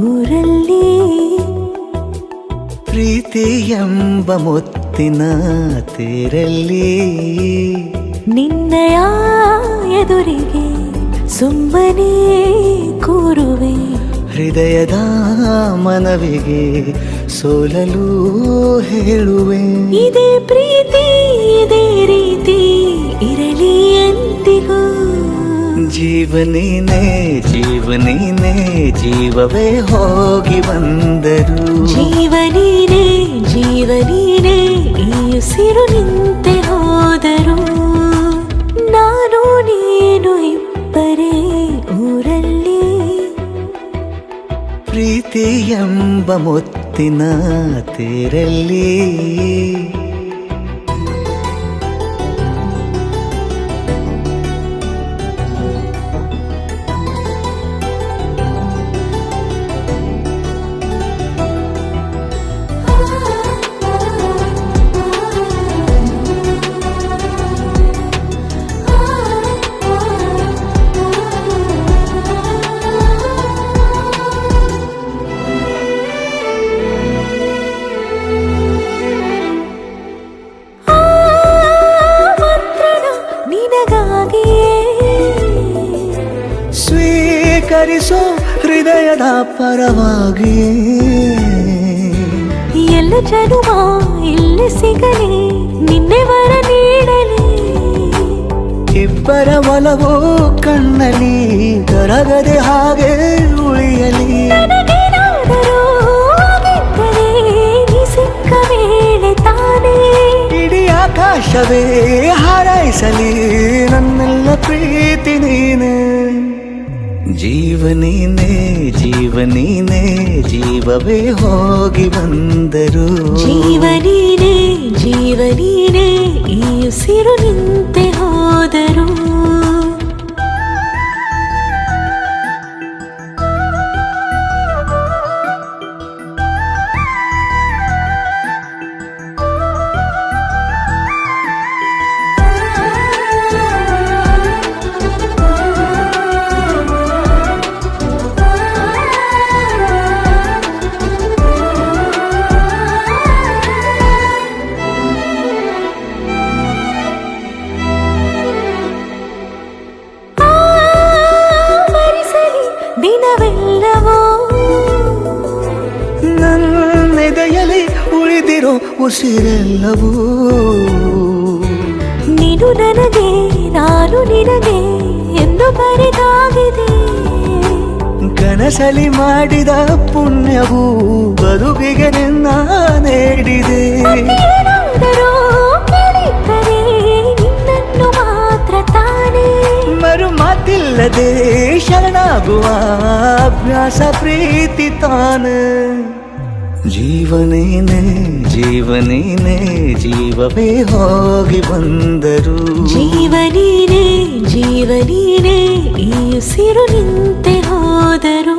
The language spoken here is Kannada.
ಊರಲ್ಲಿ ಪ್ರೀತಿ ಎಂಬ ಮುತ್ತಿನ ತೇರಲ್ಲಿ ನಿನ್ನಯ ಎದುರಿಗೆ ಸುಮ್ಮನೆ ಕೂರುವೆ ಹೃದಯದ ಮನವಿಗೆ ಸೋಲಲು ಹೇಳುವೆ ಇದೇ ಪ್ರೀತಿ ಇದೇ ರೀತಿ ಇರಲಿ ಎಂದಿಗೂ ಜೀವನೇನೆ ಜೀವನೇನೆ ಜೀವವೇ ಹೋಗಿ ಬಂದರು ಜೀವನೀನೇ ಜೀವನೀನೇ ಈ ಉಸಿರು ನಿಂತೆ ಹೋದರು ನಾನು ನೀನು ಇಬ್ಬರೇ ಊರಲ್ಲಿ ಪ್ರೀತಿ ಎಂಬ ಮುತ್ತಿನ ತೇರಲ್ಲಿ ಸ್ವೀಕರಿಸೋ ಹೃದಯದ ಪರವಾಗಿ ಎಲ್ಲ ಜನುಮ ಇಲ್ಲಿ ಸಿಗಲಿ ನಿನ್ನೆ ವರ ನೀಡಲಿ ಇಬ್ಬರ ಒಲವು ಕಣ್ಣಲ್ಲಿ ಕರಗದೆ ಹಾಗೆ ಉಳಿಯಲಿ ನನಗೇನಾದರೂ ಆಗಿದ್ದರೆ ನೀ ಸಿಕ್ಕ ವೇಳೆ ತಾನೇ ಇಡೀ ಆಕಾಶವೇ ಹಾರೈಸಲಿ ನನ್ನೆಲ್ಲ ಪ್ರೀತಿ ನೀನೆ ಜೀವನೀನೇ ಜೀವನೀನೇ ಜೀವವೇ ಹೋಗಿ ಬಂದರು ಜೀವನೀನೇ ಜೀವನೀನೇ ಈ ಉಸಿರು ನಿಂತೆ ಹೋದರು ದಿನವೆಲ್ಲವೋ ನನ್ನೆದೆಯಲ್ಲಿ ಉಳಿದಿರೋ ಉಸಿರೆಲ್ಲವೂ ನೀನು ನನಗೆ ನಾನು ನಿನಗೆ ಎಂದು ಬರೆದಾಗಿದೆ ಕನಸಲಿ ಮಾಡಿದ ಪುಣ್ಯವು ಬದುಕಿಗೆ ನಿನ್ನ ನೀಡಿದೆ ಏನಾದರೂ ಕೇಳಿದ್ದರೆ ನಿನ್ನನ್ನು ಮಾತ್ರ ತಾನೇ ಮರು ಮಾತಿಲ್ಲದೆ ಶರಣಾಗುವ ಅಭ್ಯಾಸ ಪ್ರೀತಿ ತಾನೆ ಜೀವನೇನೆ ಜೀವನೇನೆ ಜೀವವೇ ಹೋಗಿ ಬಂದರು ಜೀವನೀನೇ ಜೀವನೀನೇ ಈ ಉಸಿರು ನಿಂತೆ ಹೋದರು